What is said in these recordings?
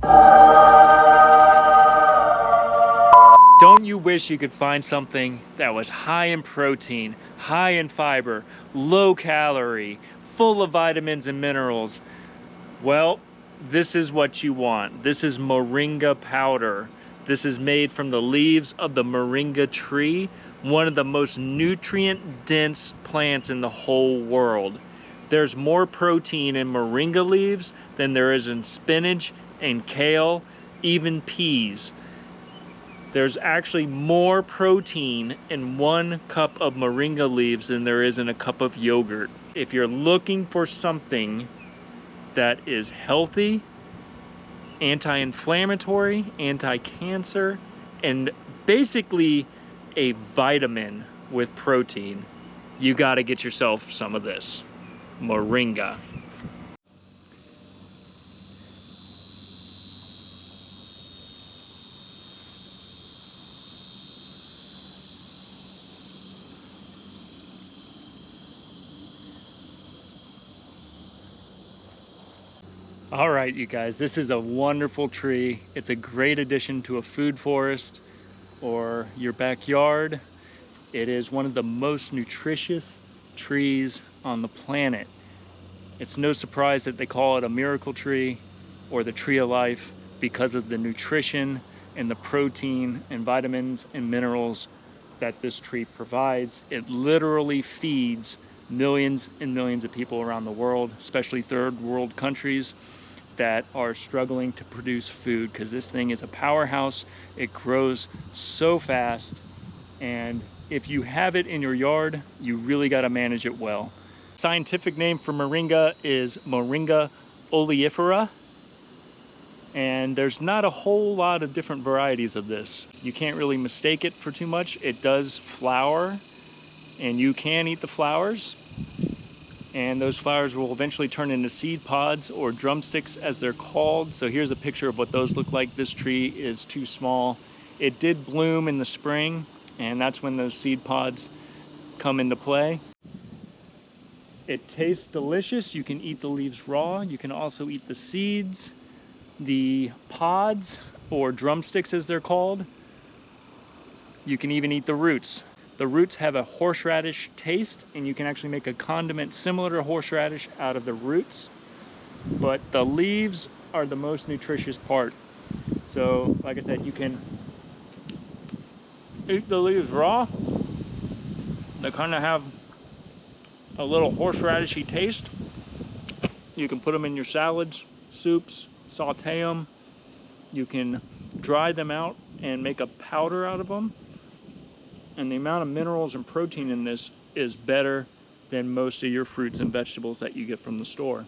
Don't you wish you could find something that was high in protein, high in fiber, low calorie, full of vitamins and minerals? Well, this is what you want. This is moringa powder. This is made from the leaves of the moringa tree, one of the most nutrient-dense plants in the whole world. There's more protein in moringa leaves than there is in spinach and kale, even peas. There's actually more protein in 1 cup of moringa leaves than there is in a cup of yogurt. If you're looking for something that is healthy, anti-inflammatory, anti-cancer, and basically a vitamin with protein, you gotta get yourself some of this moringa. All right, you guys, this is a wonderful tree. It's a great addition to a food forest or your backyard. It is one of the most nutritious trees on the planet. It's no surprise that they call it a miracle tree or the tree of life because of the nutrition and the protein and vitamins and minerals that this tree provides. It literally feeds millions and millions of people around the world, especially third world countries that are struggling to produce food, because this thing is a powerhouse. It grows so fast, and if you have it in your yard, you really got to manage it well. Scientific name for moringa is Moringa oleifera, and there's not a whole lot of different varieties of this. You can't really mistake it for too much. It does flower, and you can eat the flowers, and those flowers will eventually turn into seed pods, or drumsticks as they're called. So here's a picture of what those look like. This tree is too small. It did bloom in the spring, and that's when those seed pods come into play. It tastes delicious. You can eat the leaves raw. You can also eat the seeds, the pods, or drumsticks as they're called. You can even eat the roots. The roots have a horseradish taste, and you can actually make a condiment similar to horseradish out of the roots. But the leaves are the most nutritious part. So, like I said, you can eat the leaves raw. They kind of have a little horseradishy taste. You can put them in your salads, soups, saute them. You can dry them out and make a powder out of them. And the amount of minerals and protein in this is better than most of your fruits and vegetables that you get from the store.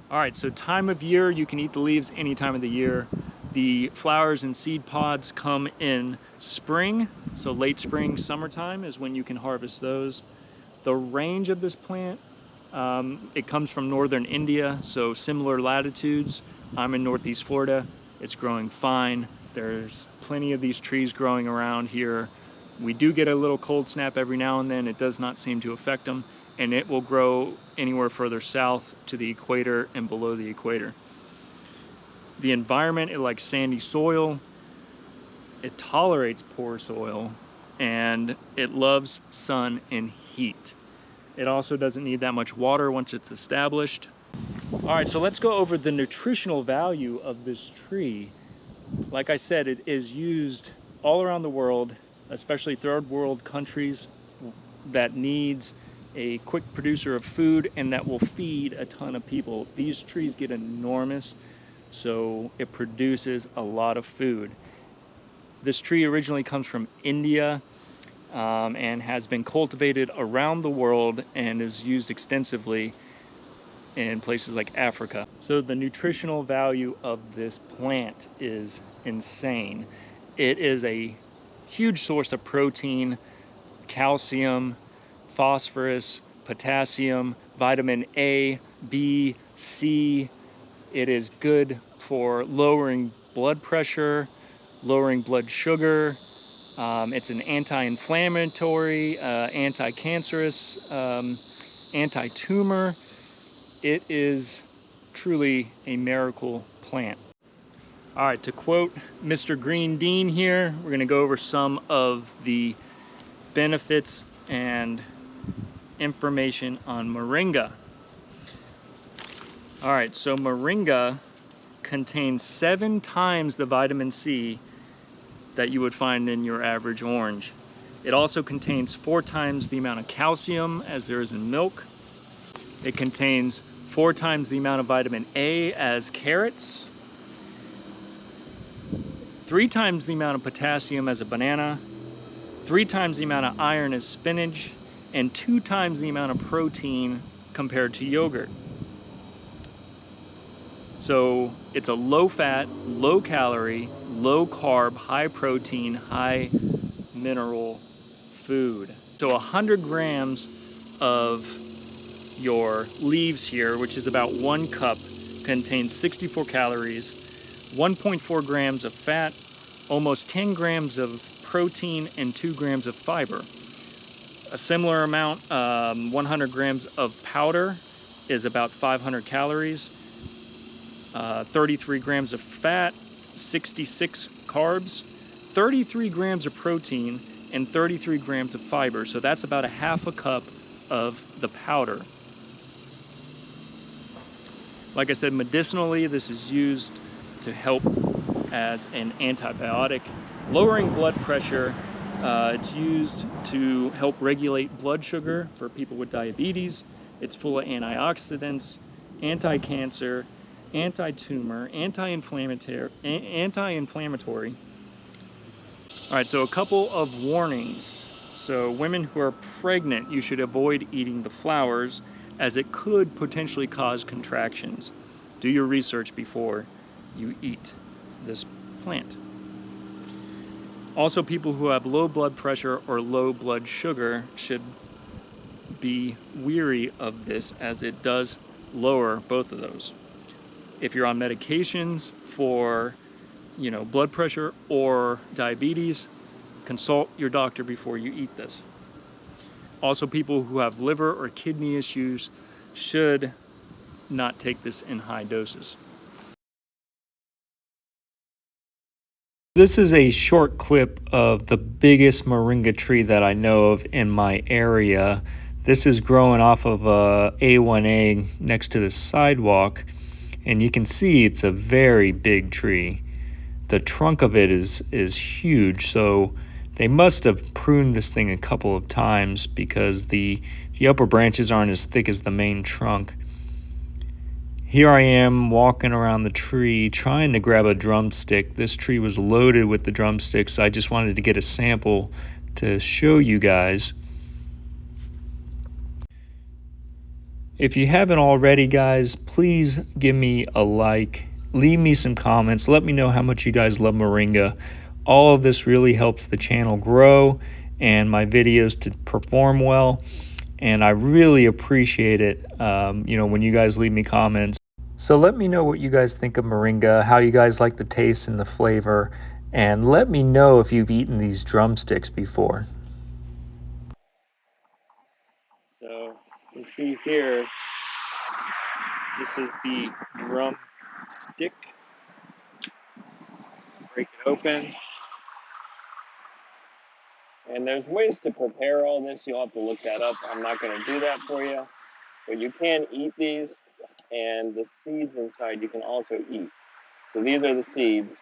All right, so time of year, you can eat the leaves any time of the year. The flowers and seed pods come in spring, so late spring, summertime is when you can harvest those. The range of this plant, it comes from northern India, so similar latitudes. I'm in Northeast Florida. It's growing fine. There's plenty of these trees growing around here. We do get a little cold snap every now and then. It does not seem to affect them, and it will grow anywhere further south to the equator and below the equator. The environment, it likes sandy soil. It tolerates poor soil, and it loves sun and heat. It also doesn't need that much water once it's established. All right, so let's go over the nutritional value of this tree. Like I said, it is used all around the world, especially third world countries that needs a quick producer of food and that will feed a ton of people. These trees get enormous, so it produces a lot of food. This tree originally comes from India, and has been cultivated around the world and is used extensively in places like Africa. So the nutritional value of this plant is insane. It is a huge source of protein, calcium, phosphorus, potassium, vitamin A, B, C. It is good for lowering blood pressure, lowering blood sugar. It's an anti-inflammatory, anti-cancerous, anti-tumor. It is truly a miracle plant. All right, to quote Mr. Green Dean here, we're gonna go over some of the benefits and information on moringa. All right, so moringa contains 7 times the vitamin C that you would find in your average orange. It also contains 4 times the amount of calcium as there is in milk. It contains 4 times the amount of vitamin A as carrots, 3 times the amount of potassium as a banana, 3 times the amount of iron as spinach, and 2 times the amount of protein compared to yogurt. So it's a low fat, low calorie, low carb, high protein, high mineral food. So 100 grams of your leaves here, which is about 1 cup, contains 64 calories, 1.4 grams of fat, almost 10 grams of protein, and 2 grams of fiber. A similar amount, 100 grams of powder is about 500 calories, 33 grams of fat, 66 carbs, 33 grams of protein, and 33 grams of fiber. So that's about a half a cup of the powder. Like I said, medicinally, this is used to help as an antibiotic, lowering blood pressure. It's used to help regulate blood sugar for people with diabetes. It's full of antioxidants, anti-cancer, anti-tumor, anti-inflammatory. All right, so a couple of warnings. So women who are pregnant, you should avoid eating the flowers as it could potentially cause contractions. Do your research before you eat this plant. Also, people who have low blood pressure or low blood sugar should be weary of this as it does lower both of those. If you're on medications for, blood pressure or diabetes, consult your doctor before you eat this. Also, people who have liver or kidney issues should not take this in high doses. This is a short clip of the biggest moringa tree that I know of in my area. This is growing off of a A1A next to the sidewalk, and you can see it's a very big tree. The trunk of it is huge, so they must have pruned this thing a couple of times because the upper branches aren't as thick as the main trunk. Here I am walking around the tree trying to grab a drumstick. This tree was loaded with the drumsticks. I just wanted to get a sample to show you guys. If you haven't already, guys, please give me a like. Leave me some comments. Let me know how much you guys love moringa. All of this really helps the channel grow and my videos to perform well. And I really appreciate it, when you guys leave me comments. So let me know what you guys think of moringa, how you guys like the taste and the flavor, and let me know if you've eaten these drumsticks before. So you can see here, this is the drumstick. Break it open. And there's ways to prepare all this. You'll have to look that up. I'm not going to do that for you. But you can eat these, and the seeds inside you can also eat. So these are the seeds.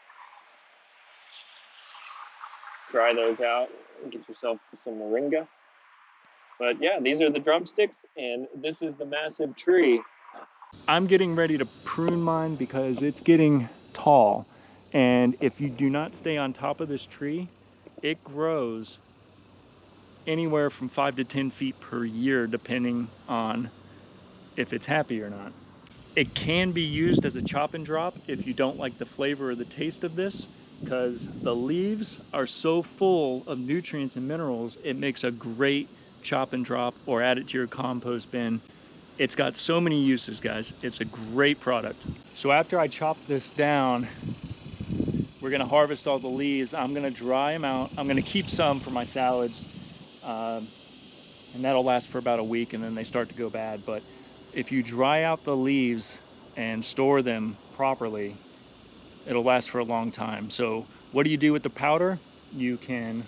Try those out and get yourself some moringa. But yeah, these are the drumsticks, and this is the massive tree. I'm getting ready to prune mine because it's getting tall. And if you do not stay on top of this tree, it grows anywhere from 5 to 10 feet per year, depending on if it's happy or not. It can be used as a chop and drop if you don't like the flavor or the taste of this, because the leaves are so full of nutrients and minerals, it makes a great chop and drop or add it to your compost bin. It's got so many uses, guys. It's a great product. So after I chop this down, we're gonna harvest all the leaves. I'm gonna dry them out. I'm gonna keep some for my salads. And that'll last for about a week, and then they start to go bad. But if you dry out the leaves and store them properly, it'll last for a long time. So what do you do with the powder? You can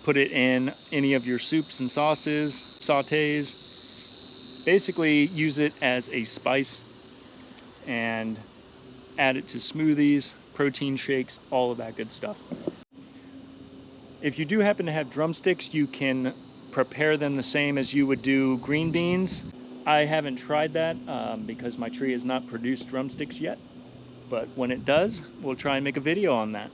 put it in any of your soups and sauces, sautés. Basically use it as a spice and add it to smoothies, protein shakes, all of that good stuff. If you do happen to have drumsticks, you can prepare them the same as you would do green beans. I haven't tried that because my tree has not produced drumsticks yet, but when it does, we'll try and make a video on that.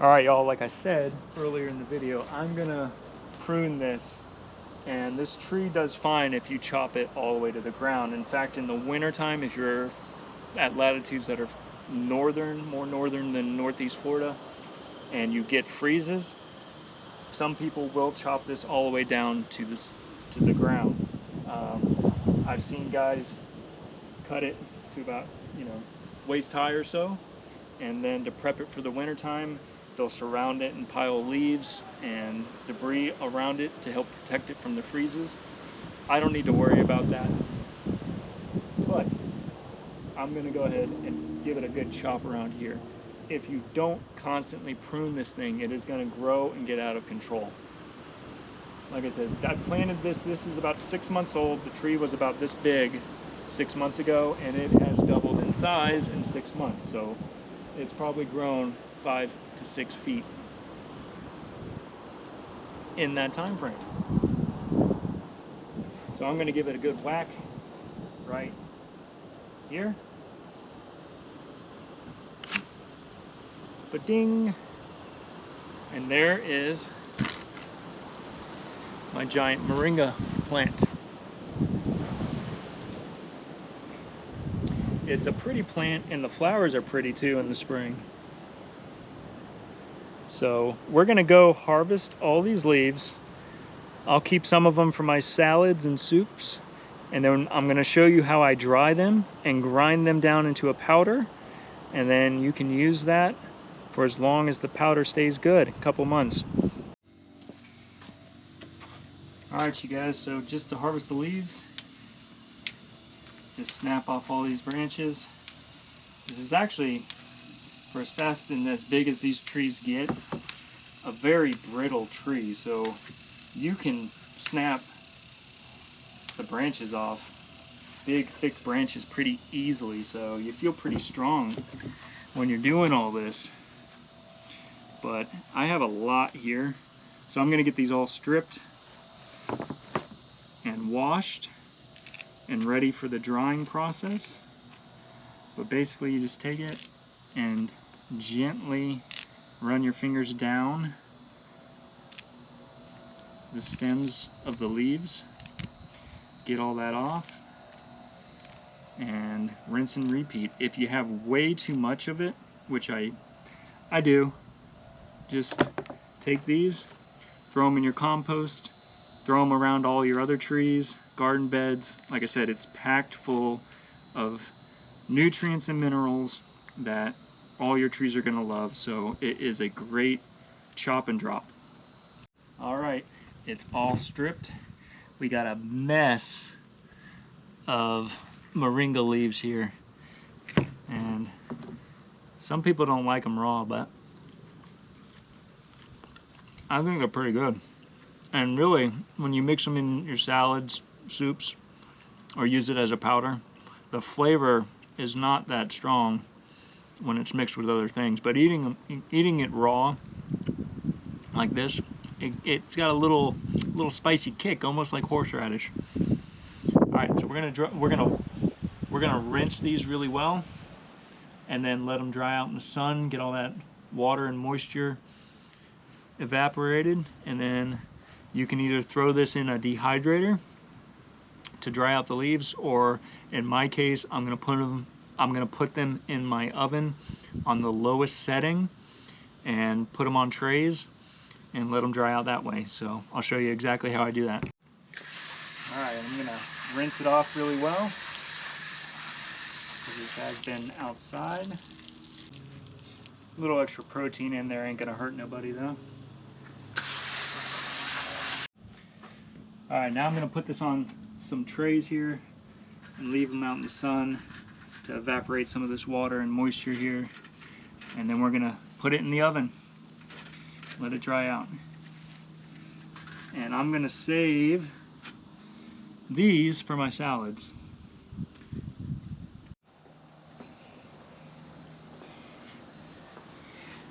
All right, y'all, like I said earlier in the video, I'm gonna prune this, and this tree does fine if you chop it all the way to the ground. In fact, in the wintertime, if you're at latitudes that are northern, more northern than Northeast Florida, and you get freezes, some people will chop this all the way down to the ground. I've seen guys cut it to about, waist high or so, and then to prep it for the winter time, they'll surround it and pile leaves and debris around it to help protect it from the freezes. I don't need to worry about that, but I'm gonna go ahead and give it a good chop around here. If you don't constantly prune this thing, it is gonna grow and get out of control. Like I said, I planted this is about 6 months old. The tree was about this big 6 months ago, and it has doubled in size in 6 months. So it's probably grown 5 to 6 feet in that time frame. So I'm gonna give it a good whack right here. Ba-ding. And there is my giant moringa plant. It's a pretty plant, and the flowers are pretty too in the spring. So we're gonna go harvest all these leaves. I'll keep some of them for my salads and soups, and then I'm gonna show you how I dry them and grind them down into a powder, and then you can use that for as long as the powder stays good, a couple months. All right, you guys, so just to harvest the leaves, just snap off all these branches. This is actually, for as fast and as big as these trees get, a very brittle tree, so you can snap the branches off, big thick branches, pretty easily, so you feel pretty strong when you're doing all this. But I have a lot here, so I'm gonna get these all stripped and washed and ready for the drying process. But basically you just take it and gently run your fingers down the stems of the leaves, get all that off, and rinse and repeat. If you have way too much of it, which I do, just take these, throw them in your compost, throw them around all your other trees, garden beds. Like I said, it's packed full of nutrients and minerals that all your trees are gonna love, so it is a great chop and drop. All right, it's all stripped. We got a mess of moringa leaves here, and some people don't like them raw, but I think they're pretty good. And really, when you mix them in your salads, soups, or use it as a powder, the flavor is not that strong when it's mixed with other things. But eating it raw like this, it's got a little spicy kick, almost like horseradish. All right, so we're gonna rinse these really well, and then let them dry out in the sun, get all that water and moisture evaporated, and then you can either throw this in a dehydrator to dry out the leaves, or in my case, I'm gonna put them in my oven on the lowest setting and put them on trays and let them dry out that way. So I'll show you exactly how I do that. All right, I'm gonna rinse it off really well, because this has been outside. A little extra protein in there ain't gonna hurt nobody though. All right, now I'm gonna put this on some trays here and leave them out in the sun to evaporate some of this water and moisture here. And then we're gonna put it in the oven, let it dry out. And I'm gonna save these for my salads.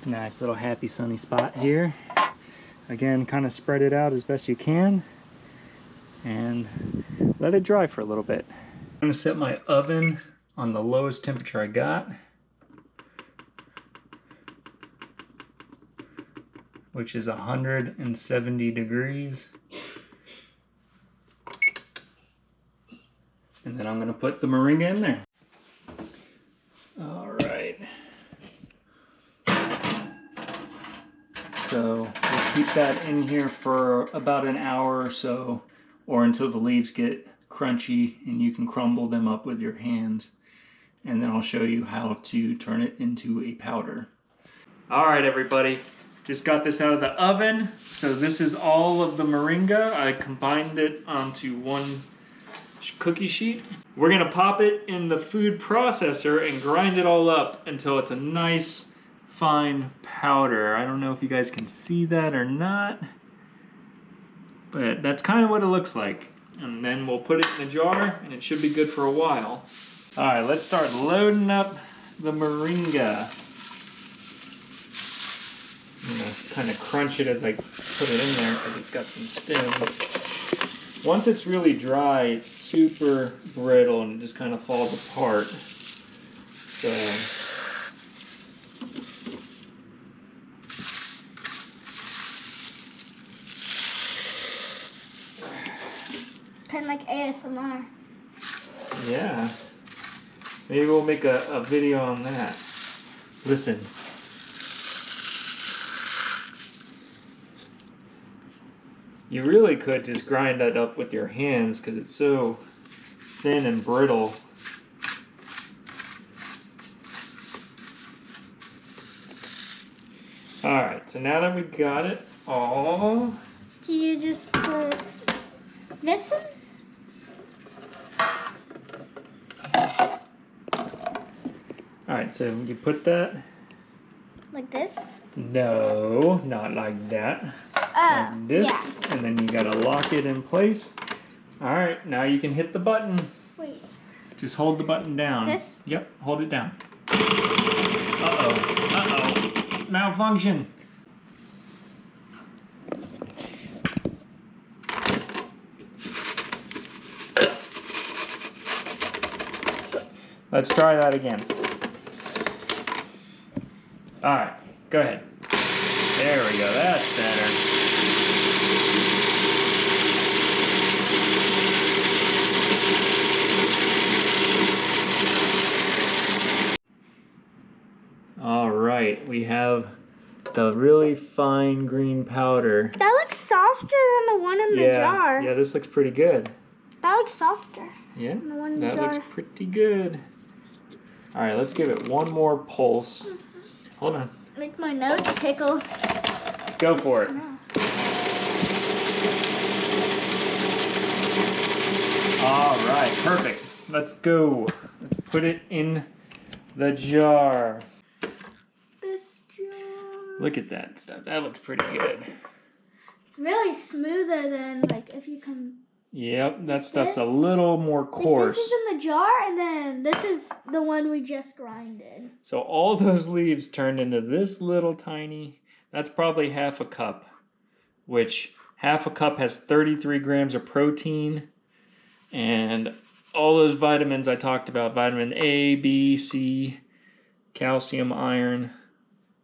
Nice little happy sunny spot here. Again, kind of spread it out as best you can and let it dry for a little bit. I'm gonna set my oven on the lowest temperature I got, which is 170 degrees. And then I'm gonna put the moringa in there. All right. So we'll keep that in here for about an hour or so, or until the leaves get crunchy and you can crumble them up with your hands. And then I'll show you how to turn it into a powder. All right, everybody. Just got this out of the oven. So this is all of the moringa. I combined it onto one cookie sheet. We're gonna pop it in the food processor and grind it all up until it's a nice fine powder. I don't know if you guys can see that or not, but that's kind of what it looks like. And then we'll put it in a jar and it should be good for a while. All right, let's start loading up the moringa. I'm gonna kind of crunch it as I put it in there because it's got some stems. Once it's really dry, it's super brittle and it just kind of falls apart. So kind of like ASMR. yeah, maybe we'll make a video on that. Listen. You really could just grind that up with your hands because it's so thin and brittle. Alright, so now that we got it all... Do you just put this in? Alright, so you put that... Like this? No, not like that. Like this, yeah. And then you gotta lock it in place. Alright, now you can hit the button. Wait. Just hold the button down. This? Yep, hold it down. Uh-oh, uh-oh. Malfunction. Let's try that again. Alright, go ahead. There we go, that's better. Alright, we have the really fine green powder. That looks softer than the one in the jar. Yeah, this looks pretty good. That looks softer. Yeah, than the one in the that jar. looks pretty good. Alright, let's give it one more pulse. Hold on. Make my nose tickle. Go for it. Alright, perfect. Let's go. Let's put it in the jar. This jar. Look at that stuff. That looks pretty good. It's really smoother than like if you can. Yep, that stuff's a little more coarse. Like this is in the jar, and then this is the one we just grinded. So all those leaves turned into this little tiny, that's probably half a cup, which half a cup has 33 grams of protein, and all those vitamins I talked about, vitamin A, B, C, calcium, iron,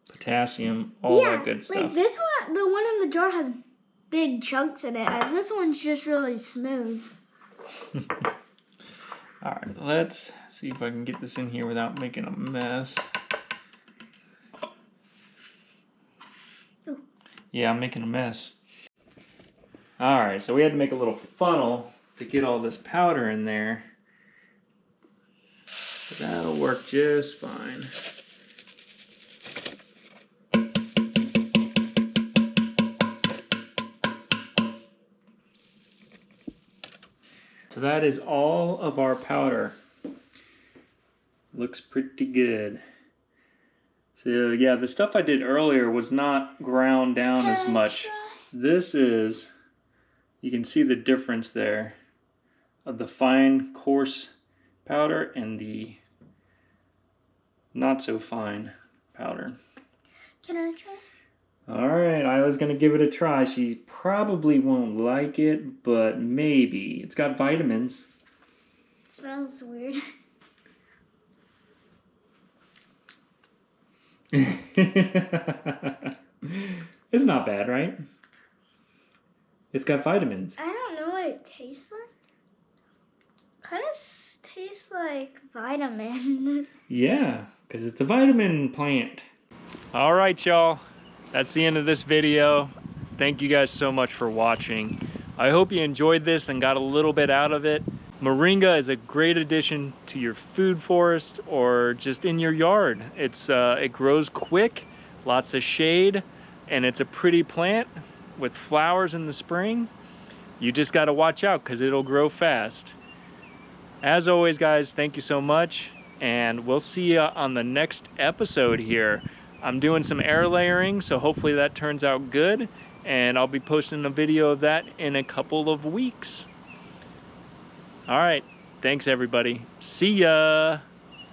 potassium, all that good stuff. Like this one, the one in the jar has big chunks in it, and this one's just really smooth. Alright, let's see if I can get this in here without making a mess. Ooh. Yeah, I'm making a mess. Alright, so we had to make a little funnel to get all this powder in there. But that'll work just fine. So that is all of our powder. Looks pretty good. So yeah, the stuff I did earlier was not ground down as much. This is, you can see the difference there of the fine, coarse powder and the not so fine powder. Can I try? Alright, Isla's gonna give it a try. She probably won't like it, but maybe. It's got vitamins. It smells weird. It's not bad, right? It's got vitamins. I don't know what it tastes like. Kind of tastes like vitamins. Yeah, because it's a vitamin plant. All right, y'all. That's the end of this video. Thank you guys so much for watching. I hope you enjoyed this and got a little bit out of it. Moringa is a great addition to your food forest or just in your yard. It grows quick, lots of shade, and it's a pretty plant with flowers in the spring. You just got to watch out because it'll grow fast. As always, guys, thank you so much, and we'll see you on the next episode here. I'm doing some air layering, so hopefully that turns out good, and I'll be posting a video of that in a couple of weeks. All right, thanks everybody. See ya.